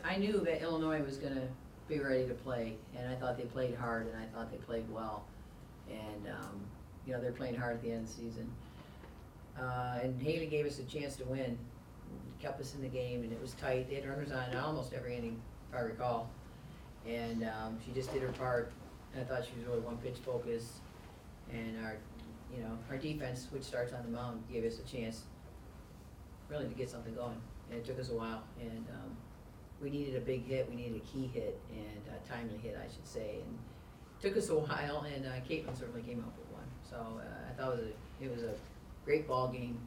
I knew that Illinois was gonna be ready to play, and I thought they played hard, and I thought they played well. And, they're playing hard at the end of the season. And Haley gave us a chance to win, kept us in the game, and it was tight. They had runners on almost every inning, if I recall. And she just did her part. I thought she was really one pitch focused. And our defense, which starts on the mound, gave us a chance really to get something going. And it took us a while. And we needed a big hit, we needed a key hit, and a timely hit, I should say. And it took us a while, and Caitlin certainly came up with one. So I thought it was a great ball game,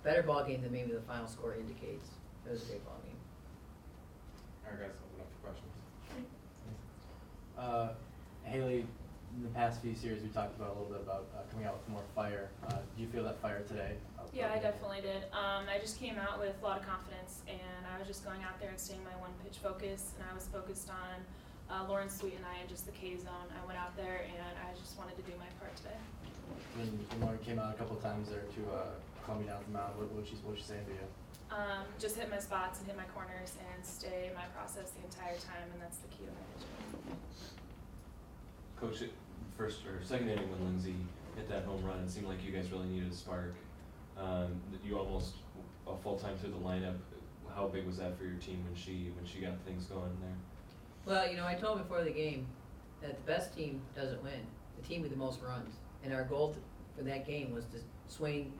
better ball game than maybe the final score indicates. It was a great ball game. All right, guys, open up for questions. Haley, in the past few series, we talked about a little bit about coming out with more fire. Do you feel that fire today? Yeah, I definitely did. I just came out with a lot of confidence, and I was just going out there and staying my one pitch focus, and I was focused on Lauren Sweet and I and just the K zone. I went out there and I just wanted to do my part today. When Lauren came out a couple of times there to calm you down at the mound, what was she saying to you? Just hit my spots and hit my corners and stay in my process the entire time, and that's the key to my pitching. Coach, first or second inning when Lindsay hit that home run, it seemed like you guys really needed a spark. You almost a full time through the lineup. How big was that for your team when she got things going there? Well, I told them before the game that the best team doesn't win, the team with the most runs. And our goal for that game was to swing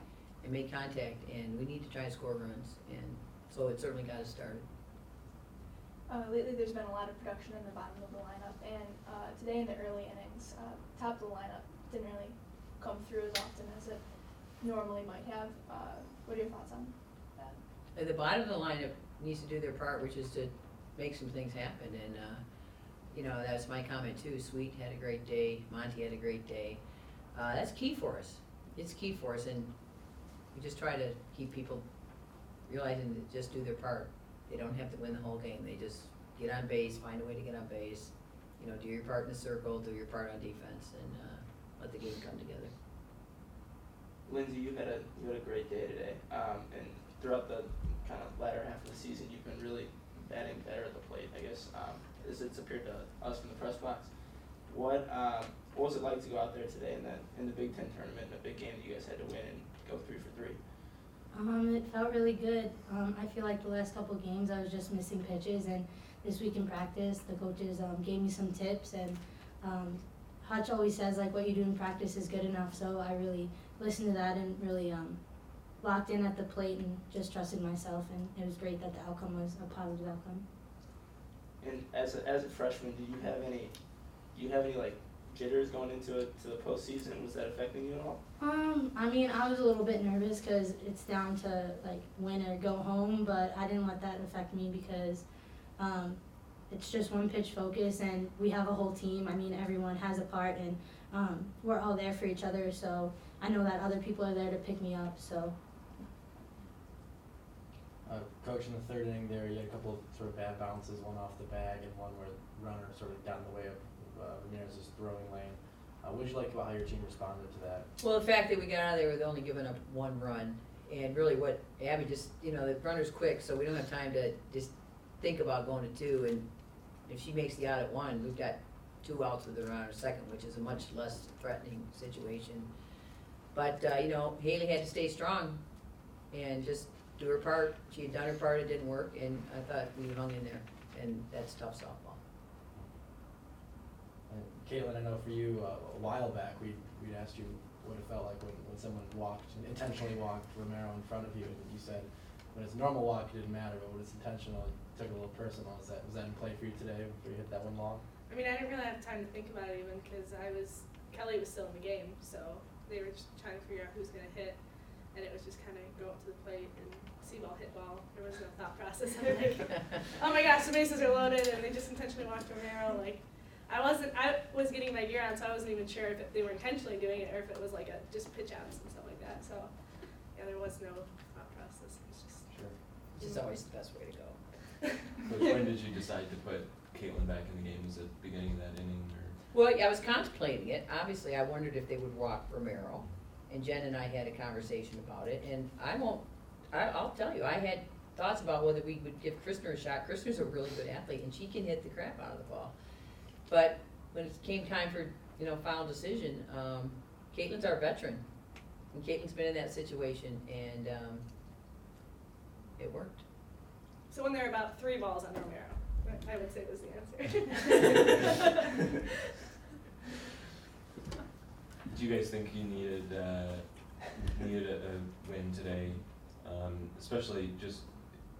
and make contact, and we need to try and score runs. And so it certainly got us started. Lately there's been a lot of production in the bottom of the lineup, and today in the early innings, top of the lineup didn't really come through as often as it normally might have. What are your thoughts on that? At the bottom of the lineup needs to do their part, which is to make some things happen. And, that's my comment too. Sweet had a great day. Monty had a great day. That's key for us. It's key for us, and we just try to keep people realizing to just do their part. They don't have to win the whole game. They just get on base, find a way to get on base. Do your part in the circle, do your part on defense, and let the game come together. Lindsay, you had a great day today, and throughout the kind of latter half of the season, you've been really batting better at the plate, I guess, as it's appeared to us from the press box. What was it like to go out there today in the Big Ten tournament, in a big game that you guys had to win and go 3 for 3? It felt really good. I feel like the last couple of games I was just missing pitches, and this week in practice the coaches gave me some tips, and Hutch always says like what you do in practice is good enough, so I really listened to that and really locked in at the plate and just trusted myself, and it was great that the outcome was a positive outcome. And as a freshman, do you have any like jitters going into the postseason? Was that affecting you at all? I was a little bit nervous because it's down to like win or go home, but I didn't let that affect me because it's just one pitch focus, and we have a whole team. Everyone has a part, and we're all there for each other, so I know that other people are there to pick me up. So. Coach, in the third inning there, you had a couple of sort of bad bounces, one off the bag and one where the runner sort of got in the way of Ramirez's throwing lane. What did you like about how your team responded to that? Well, the fact that we got out of there with only giving up one run, and really what Abby just, the runner's quick, so we don't have time to just think about going to 2, and if she makes the out at 1, we've got 2 outs with the runner second, which is a much less threatening situation. But, Haley had to stay strong and just do her part. She had done her part, it didn't work, and I thought we hung in there, and that's tough softball. And Caitlin, I know for you, a while back, we'd asked you what it felt like when someone intentionally walked Romero in front of you, and you said when it's a normal walk, it didn't matter, but when it's intentional, it took it a little personal. Was that in play for you today, before you hit that one long? I didn't really have time to think about it even because Kelly was still in the game, so they were just trying to figure out who's going to hit, and it was just kind of go up to the plate and see ball, hit ball. There was no thought process of like, oh my gosh, the bases are loaded, and they just intentionally walked Romero. I was getting my gear on, so I wasn't even sure if they were intentionally doing it or if it was like just pitch outs and stuff like that. So yeah, there was no thought process. It's just sure. It's always the best way to go. Coach, when did you decide to put Caitlin back in the game? Was it the beginning of that inning or? Well, I was contemplating it. Obviously, I wondered if they would walk Romero, and Jen and I had a conversation about it. And I'll tell you, I had thoughts about whether we would give Christner a shot. Christner's a really good athlete, and she can hit the crap out of the ball. But when it came time for, final decision, Caitlin's our veteran. And Caitlin's been in that situation, and it worked. So when there are about 3 balls on Romero, I would say was the answer. Do you guys think you needed a win today, especially just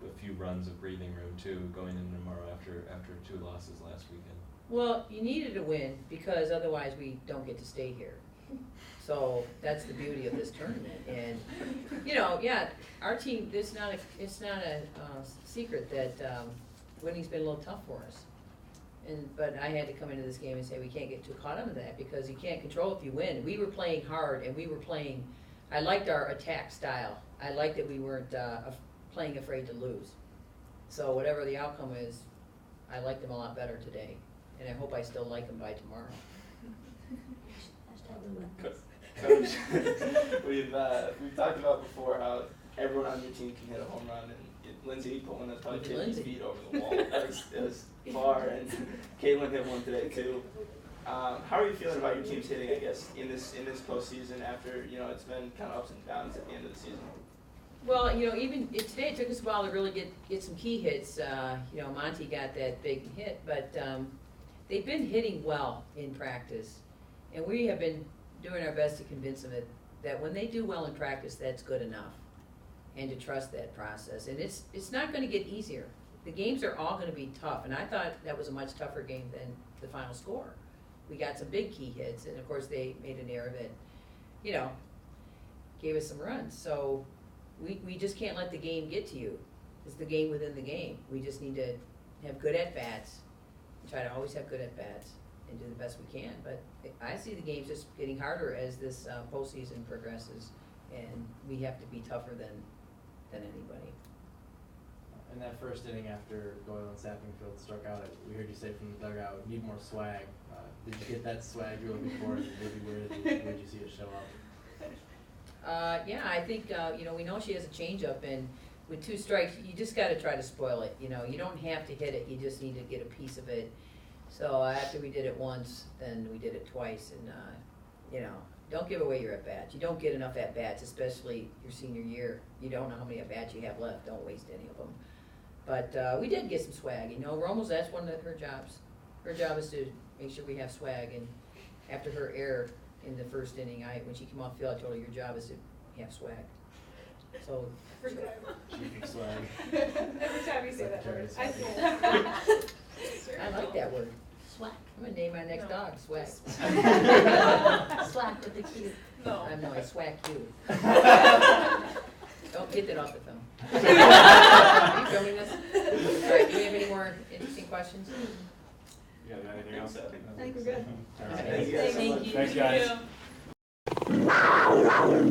a few runs of breathing room too, going into tomorrow after 2 losses last weekend? Well, you needed a win because otherwise we don't get to stay here. So that's the beauty of this tournament. And, our team, it's not a secret that winning's been a little tough for us. But I had to come into this game and say we can't get too caught up in that because you can't control if you win. We were playing hard and I liked our attack style. I liked that we weren't playing afraid to lose. So whatever the outcome is, I liked them a lot better today. And I hope I still like them by tomorrow. Coach, we've talked about before how everyone on your team can hit a home run, and Lindsay put one that's probably 50 feet over the wall. It was far, and Caitlin hit one today too. How are you feeling about your team's hitting, I guess, in this postseason after, it's been kind of ups and downs at the end of the season? Well, even today it took us a while to really get some key hits. Monty got that big hit, but they've been hitting well in practice. And we have been doing our best to convince them that when they do well in practice, that's good enough. And to trust that process. And it's not going to get easier. The games are all going to be tough. And I thought that was a much tougher game than the final score. We got some big key hits. And of course they made an error that, gave us some runs. So we just can't let the game get to you. It's the game within the game. We just need to have good at-bats. Try to always have good at-bats and do the best we can. But I see the games just getting harder as this postseason progresses. And we have to be tougher than anybody. In that first inning after Doyle and Sappingfield struck out, we heard you say from the dugout, need more swag. Did you get that swag you were looking for? Maybe where did you see it show up? Yeah, I think, we know she has a changeup, and with 2 strikes, you just got to try to spoil it. You don't have to hit it, you just need to get a piece of it. So after we did it once, then we did it twice, and, don't give away your at-bats. You don't get enough at-bats, especially your senior year. You don't know how many at-bats you have left. Don't waste any of them. But we did get some swag. Romel's, that's one of her jobs. Her job is to make sure we have swag. And after her error in the first inning, when she came off the field, I told her your job is to have swag. So Chief of swag. Every time you say that word, I I like that word. Swag. I'm gonna name my next dog Swag. Swag with the Q. No. I swag you. Don't get that off the film. Are you filming this? All right, do we have any more interesting questions? You got anything else? I think we're good. All right. Thank you guys so Thank much. you. Thanks, guys.